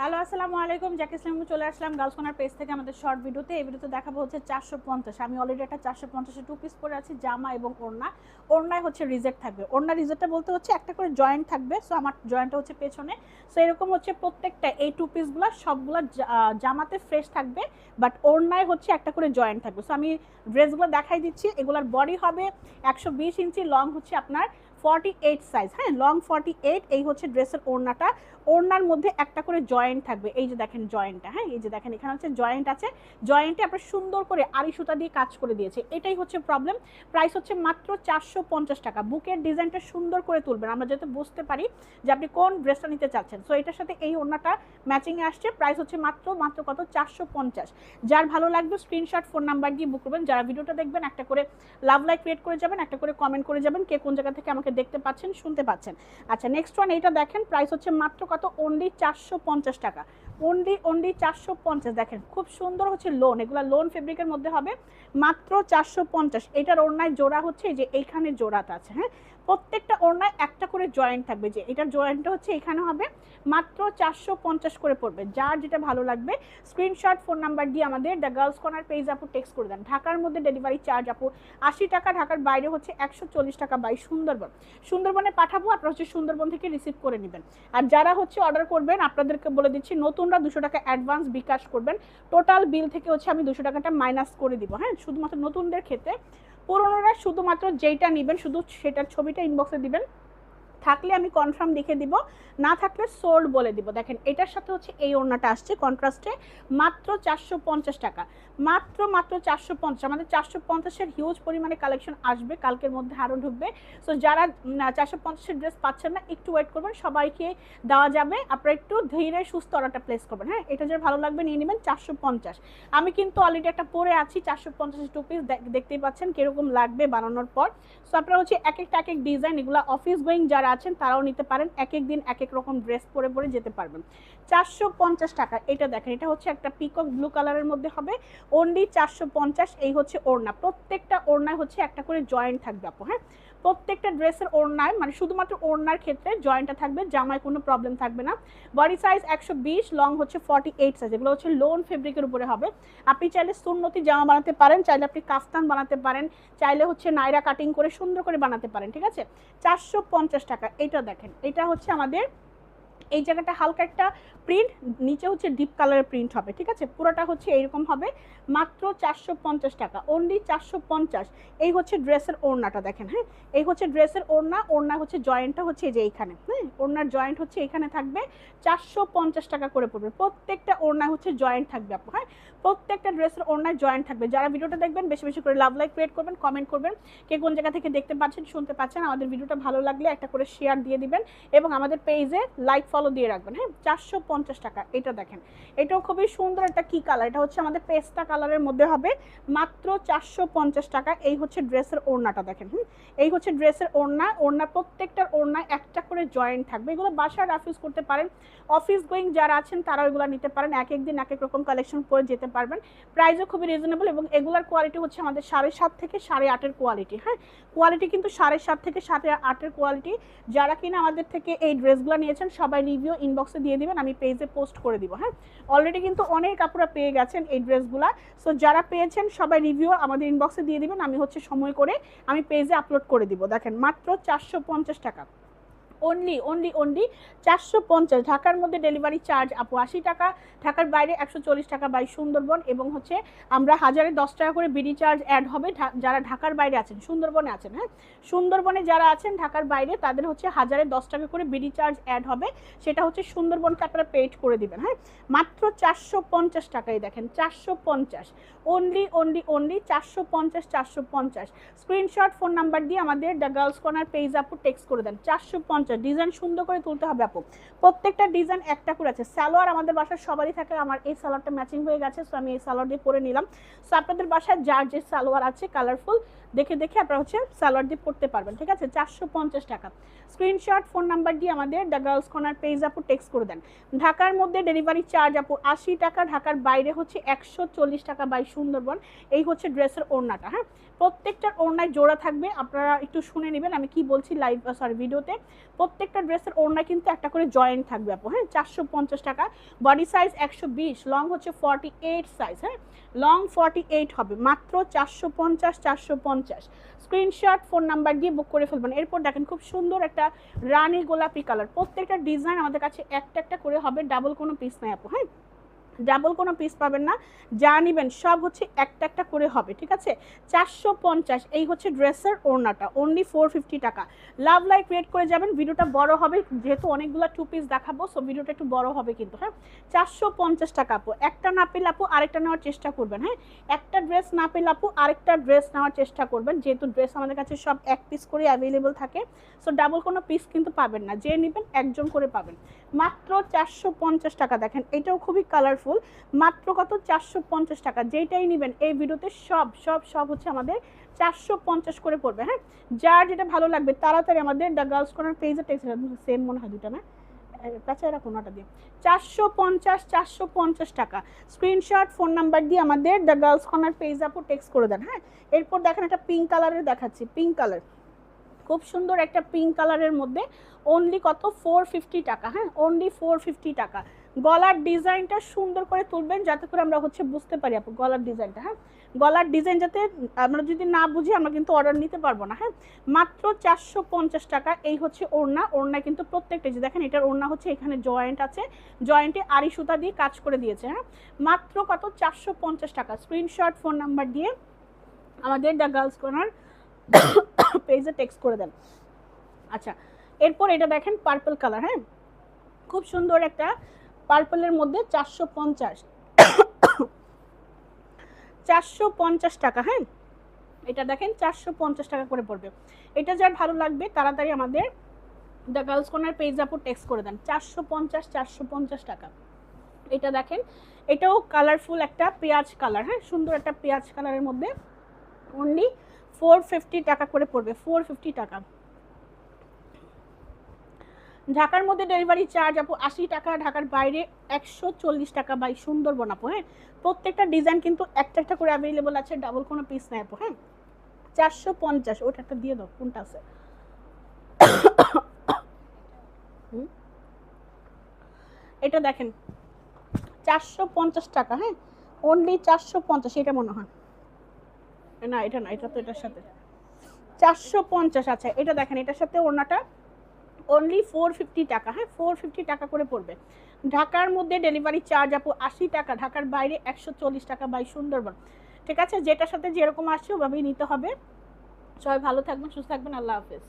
Hello আসসালামু আলাইকুম, জাকি ইসলাম চলে আসলাম গার্লস কর্নার পেজ থেকে আমাদের শর্ট ভিডিওতে। এই ভিডিওতে দেখাবো হচ্ছে 450। আমি অলরেডি একটা 450 টু পিস পরে আছি, জামা এবং ওড়না। ওড়নায় হচ্ছে রিজেক্ট থাকবে। ওড়না রিজেক্টটা বলতে হচ্ছে একটা করে জয়েন্ট থাকবে। সো আমার জয়েন্টটা হচ্ছে পেছনে। সো এরকম হচ্ছে প্রত্যেকটা এই টু পিসগুলো সবগুলো জামাতে ফ্রেশ থাকবে, বাট ওড়নায় হচ্ছে একটা করে জয়েন্ট থাকবে। সো আমি ড্রেসগুলো দেখাই দিচ্ছি। এগুলোর বডি হবে 120 ইঞ্চি, লং হচ্ছে আপনার 48 সাইজ। হ্যাঁ, লং 48। এই হচ্ছে ড্রেসের ওড়নাটা। ওড়নার মধ্যে একটা করে জয়েন্ট থাকবে। এই যে দেখেন জয়েন্টটা, হ্যাঁ এই যে দেখেন এখানে হচ্ছে জয়েন্ট আছে। জয়েন্টে আপনার সুন্দর করে আড়ি সুতা দিয়ে কাজ করে দিয়েছে, এটাই হচ্ছে প্রবলেম। প্রাইস হচ্ছে মাত্র 450 টাকা। বুকের ডিজাইনটা সুন্দর করে তুলবেন, আমরা যাতে বুঝতে পারি যে আপনি কোন ড্রেসটা নিতে চাচ্ছেন। সো এটার সাথে এই ওড়নাটা ম্যাচিংয়ে আসছে। প্রাইস হচ্ছে মাত্র কত, 450। যার ভালো লাগবে স্ক্রিনশট ফোন নাম্বার দিয়ে বুক করবেন। যারা ভিডিওটা দেখবেন একটা করে লাভ লাইক ক্রিয়েট করে যাবেন, একটা করে কমেন্ট করে যাবেন কে কোন জায়গা থেকে আমাকে দেখতে পাচ্ছেন শুনতে পাচ্ছেন। আচ্ছা, নেক্সট ওয়ান এইটা দেখেন। প্রাইস হচ্ছে মাত্র কত, অনলি 450 টাকা। অনলি 450। দেখেন খুব সুন্দর হচ্ছে লোন, এগুলো লোন ফেব্রিকের মধ্যে হবে। মাত্র 450। এটার ওড়নায় জোড়া হচ্ছে যে এইখানে জোড়াটা আছে। হ্যাঁ, প্রত্যেকটা ওড়নায় একটা করে জয়েন্ট থাকবে। যে এটার জয়েন্টটা হচ্ছে এখানে হবে। মাত্র 450 করে পড়বে। যার যেটা ভালো লাগবে স্ক্রিনশট ফোন নাম্বার দিয়ে আমাদের দ্য গার্লস কর্নার পেজ আপু টেক্সট করে দেন। ঢাকার মধ্যে ডেলিভারি চার্জ আপু 80 টাকা, ঢাকার বাইরে হচ্ছে 140 টাকা বাই সুন্দরবন। সুন্দরবনে পাঠাবো, আপনারা হচ্ছে সুন্দরবন থেকে রিসিভ করে নেবেন। আর যারা হচ্ছে অর্ডার করবেন আপনাদেরকে বলে দিচ্ছি, নতুনরা 200 টাকা অ্যাডভান্স বিকাশ করবেন। টোটাল বিল থেকে হচ্ছে আমি 200 টাকাটা মাইনাস করে দিব। হ্যাঁ, শুধুমাত্র নতুনদের ক্ষেত্রে। পুরোনোরা শুধুমাত্র যেইটা নেবেন শুধু সেটার ছবিটা ইনবক্সে দিবেন, থাকলে আমি কনফার্ম লিখে দিব, না থাকলে সোল্ড বলে দিব। দেখেন এটার সাথে হচ্ছে এই ওড়নাটা আসছে কন্ট্রাস্টে, মাত্র 450 টাকা। মাত্র 450। আমাদের 450-এর হিউজ পরিমাণে কালেকশন আসবে, কালকের মধ্যে আরও ঢুকবে। সো যারা 450-এর ড্রেস পাচ্ছেন না একটু ওয়েট করবেন, সবাইকে দেওয়া যাবে। আপনারা একটু ধীরে সুস্থ অর্ডারটা প্লেস করবেন। হ্যাঁ, এটা যে ভালো লাগবে নিয়ে নেবেন। 450। আমি কিন্তু অলরেডি একটা পরে আছি 450 টু পিস, দেখতেই পাচ্ছেন কিরকম লাগবে বানানোর পর। সো আপনারা হচ্ছে এক এক ডিজাইন, এগুলো অফিস গোয়িং যারা আছেন তারাও নিতে পারেন। এক এক দিন এক এক রকম ড্রেস পরে পরে যেতে পারবেন। 450 টাকা। এটা দেখেন, এটা হচ্ছে একটা পিকক ব্লু কালারের মধ্যে হবে। অনলি 450। এই হচ্ছে ওড়না, প্রত্যেকটা ওড়নায় হচ্ছে একটা করে জয়েন্ট থাকবে আপু। হ্যাঁ, প্রত্যেকটা ড্রেসের ওড়নায় মানে শুধুমাত্র ওড়নার ক্ষেত্রে জয়েন্টটা থাকবে, জামায় কোনো প্রবলেম থাকবে না। বডি সাইজ 120, লং হচ্ছে 48 সাইজ। এগুলো হচ্ছে লোন ফেব্রিকের উপরে হবে। আপনি চাইলে সুন্নতি জামা বানাতে পারেন, চাইলে আপনি কাফতান বানাতে পারেন, চাইলে হচ্ছে নাইরা কাটিং করে সুন্দর করে বানাতে পারেন। ঠিক আছে, 450 টাকা। এটা দেখেন, এটা হচ্ছে আমাদের এই জায়গাটা হালকা একটা প্রিন্ট, নিচে হচ্ছে ডিপ কালারের প্রিন্ট হবে। ঠিক আছে, পুরোটা হচ্ছে এইরকম হবে। মাত্র 450 টাকা, অনলি 450। এই হচ্ছে ড্রেসের ওড়নাটা দেখেন। হ্যাঁ, এই হচ্ছে ড্রেসের ওড়না। ওড়না হচ্ছে জয়েন্টটা হচ্ছে এই যে এইখানে। হ্যাঁ, ওড়নার জয়েন্ট হচ্ছে এখানে থাকবে। 450 টাকা করে পড়বে। প্রত্যেকটা ওড়না হচ্ছে জয়েন্ট থাকবে আপু। হ্যাঁ, প্রত্যেকটা ড্রেসের ওড়নায় জয়েন্ট থাকবে। যারা ভিডিওটা দেখবেন বেশি বেশি করে লাভ লাইক ক্রিয়েট করবেন, কমেন্ট করবেন কে কোন জায়গা থেকে দেখতে পাচ্ছেন শুনতে পাচ্ছেন। আমাদের ভিডিওটা ভালো লাগলে একটা করে শেয়ার দিয়ে দিবেন এবং আমাদের পেজে লাইক ফলো দিয়ে রাখবেন। হ্যাঁ, 450 টাকা। এটা দেখেন, এটাও খুবই সুন্দর একটা কি কালার, এটা হচ্ছে আমাদের পেস্তা কালারের মধ্যে হবে। মাত্র 450 টাকা। এই হচ্ছে ড্রেসের ওড়নাটা দেখেন। এই হচ্ছে ড্রেসের ওড়না। ওড়না প্রত্যেকটার ওড়নায় একটা করে জয়েন্ট থাকবে। এগুলো বাসায় রাফিউজ করতে পারেন। অফিস গোয়িং যারা আছেন তারাও এগুলো নিতে পারেন, এক এক দিন এক এক রকম কালেকশন পরে যেতে পারবেন। প্রাইসও খুবই রিজনেবল এবং এগুলার কোয়ালিটি হচ্ছে আমাদের 7.5 থেকে 8.5-এর কোয়ালিটি। হ্যাঁ, কোয়ালিটি কিন্তু 7.5 থেকে 8.5-এর কোয়ালিটি। যারা কিনা আমাদের থেকে এই ড্রেসগুলো নিয়েছেন সবাই রিভিউ ইনবক্সে দিয়ে দিবেন, আমি পেজে পোস্ট করে দিব। হ্যাঁ, অলরেডি কিন্তু অনেক আপুরা পেয়ে গেছেন এই ড্রেসগুলা। সো যারা পেয়েছেন সবাই রিভিউ আমাদের ইনবক্সে দিয়ে দিবেন, আমি হচ্ছে সময় করে আমি পেজে আপলোড করে দিব। দেখেন মাত্র 450 টাকা। অনলি 450। ঢাকার মধ্যে ডেলিভারি চার্জ আপু 80 টাকা, ঢাকার বাইরে 140 টাকা বাই সুন্দরবন। এবং হচ্ছে আমরা 1010 টাকা করে বিডি চার্জ অ্যাড হবে যারা ঢাকার বাইরে আছেন, সুন্দরবনে আছেন। হ্যাঁ, সুন্দরবনে যারা আছেন ঢাকার বাইরে তাদের হচ্ছে 1010 টাকা করে বিডি চার্জ অ্যাড হবে, সেটা হচ্ছে সুন্দরবনকে আপনারা পেড করে দিবেন। হ্যাঁ, মাত্র 450 টাকায় দেখেন 450। অনলি 450। স্ক্রিনশট ফোন নাম্বার দিয়ে আমাদের দ্য গার্লস কর্নার পেজ আপু টেক্সট করে দেন। 450। ডিজাইন সুন্দর করে তুলতে হবে আপু, প্রত্যেকটা ডিজাইন একটা করে আছে। সালোয়ার আমাদের বাসায় সবারই থাকে, আমার এই সালোয়ারটা ম্যাচিং হয়ে গেছে, সো আমি এই সালোয়ার দিয়ে পরে নিলাম। সো আপনাদের বাসায় যার যে সালোয়ার আছে কালারফুল দেখে দেখে আপনারা হচ্ছে সালোয়ার দিয়ে পড়তে পারবেন। ঠিক আছে, 450 টাকা। স্ক্রিনশট ফোন নাম্বার দিয়ে আমাদের দ্য গার্লস কর্নার পেজ আপু টেক্সট করে দেন। ঢাকার মধ্যে ডেলিভারি চার্জ আপু 80 টাকা, ঢাকার বাইরে হচ্ছে 140 টাকা বাই সুন্দরবন। এই হচ্ছে ড্রেসের ওড়নাটা। হ্যাঁ, প্রত্যেকটার ওড়নায় জোড়া থাকবে, আপনারা একটু শুনে নেবেন আমি কি বলছি ভিডিওতে। প্রত্যেকটা ড্রেসের ওড়না কিন্তু একটা করে জয়েন্ট থাকবে আপু, হ্যাঁ 450 টাকা। বডি সাইজ 120, লং হচ্ছে 48 সাইজ, হ্যাঁ লং 48 হবে, মাত্র 450। স্ক্রিনশট ফোন নাম্বার দিয়ে বুক করে ফেলবেন। এরপর দেখেন খুব সুন্দর একটা রানী গোলাপি কালার, প্রত্যেকটা ডিজাইন আমাদের কাছে একটা একটা করে হবে, ডাবল কোনো পিস নাই আপু, হ্যাঁ ডাবল কোনো পিস পাবেন না, যা নেবেন সব হচ্ছে একটা একটা করে হবে, ঠিক আছে। 450, এই হচ্ছে ড্রেসের ওড়নাটা, অনলি 450 টাকা। লাভ লাইক ক্রিয়েট করে যাবেন, ভিডিওটা বড় হবে যেহেতু অনেকগুলো 2 পিস দেখাবো, সো ভিডিওটা একটু বড় হবে কিন্তু, হ্যাঁ 450 টাকা আপু। একটা না পেলে আপু আরেকটা নেওয়ার চেষ্টা করবেন, হ্যাঁ একটা ড্রেস না পেলে আপু আরেকটা ড্রেস নেওয়ার চেষ্টা করবেন, যেহেতু ড্রেস আমাদের কাছে সব এক পিস করে অ্যাভেলেবল থাকে, সো ডাবল কোনো পিস কিন্তু পাবেন না, যে নেবেন একজন করে পাবেন। মাত্র 450 টাকা। দেখেন এটাও খুবই কালারফুল, মাত্র কত 450 টাকা। যেটাই নেবেন এই ভিডিওতে সব সব সব হচ্ছে আমাদের 450 করে পড়বে, হ্যাঁ যার যেটা ভালো লাগবে তাড়াতাড়ি আমাদের দ্য গার্লস কর্নার পেজে টেক্সট, সেম মনে হয় দুটা না, তাছাড়া কোনোটা দিয়ে 450 টাকা। স্ক্রিনশট ফোন নাম্বার দিয়ে আমাদের দ্য গার্লস কর্নার পেজ আপু টেক্সট করে দেন, হ্যাঁ। এরপর দেখেন একটা পিঙ্ক কালারের দেখাচ্ছি, পিঙ্ক কালার, খুব সুন্দর একটা পিঙ্ক কালারের মধ্যে, অনলি কত 450 টাকা, হ্যাঁ অনলি 450 টাকা। গলার ডিজাইনটা সুন্দর করে তুলবেন যাতে করে আমরা হচ্ছে বুঝতে পারি আপু গলার ডিজাইনটা, হ্যাঁ গলার ডিজাইন যাতে আমরা যদি না বুঝি আমরা কিন্তু অর্ডার নিতে পারবো না, হ্যাঁ মাত্র 450 টাকা। এই হচ্ছে ওড়না, ওড়না কিন্তু প্রত্যেকটা যে দেখেন এটার ওড়না হচ্ছে এখানে জয়েন্ট আছে, জয়েন্টে আড়ি সুতা দিয়ে কাজ করে দিয়েছে, হ্যাঁ মাত্র কত 450 টাকা। স্ক্রিনশট ফোন নাম্বার দিয়ে আমাদের দ্য গার্লস কর্নার পেজে টেক্সট করে দেন। আচ্ছা এরপর এটা দেখেন পার্পল কালার, হ্যাঁ খুব সুন্দর একটা পার্পলের মধ্যে 450 টাকা, হ্যাঁ এটা দেখেন 450 টাকা করে পড়বে। এটা যার ভালো লাগবে তাড়াতাড়ি আমাদের দ্য গার্লস কর্নার পেজ আপু টেক্সট করে দেন। 450 টাকা। এটা দেখেন এটাও কালারফুল একটা পেঁয়াজ কালার, হ্যাঁ সুন্দর একটা পেঁয়াজ কালারের মধ্যে, অনলি 450 টাকা করে পড়বে, 450 টাকা। ঢাকার মধ্যে ডেলিভারি চার্জ আপু 80 টাকা, ঢাকার বাইরে 140 টাকা বাই সুন্দরবন আপু, হ্যাঁ প্রত্যেকটা ডিজাইন কিন্তু একটা একটা করে অ্যাভেলেবল আছে, ডাবল কোনো পিস নাই আপু, হ্যাঁ 450। ওটা একটা দিয়ে দাও, কোনটা আছে এটা দেখেন 450 টাকা, হ্যাঁ অনলি 450। এটা মনে হয় না, এটা না, এটা তো এটার সাথে 450। আচ্ছা এটা দেখেন এটার সাথে ওড়নাটা অনলি 450 টাকা, হ্যাঁ 450 টাকা করে পড়বে। ঢাকার মধ্যে ডেলিভারি চার্জ আপু 80 টাকা, ঢাকার বাইরে 140 টাকা বাই সুন্দরবন, ঠিক আছে যেটার সাথে যেরকম আসছে ওভাবেই নিতে হবে। সবাই ভালো থাকবেন, সুস্থ থাকবেন, আল্লাহ হাফেজ।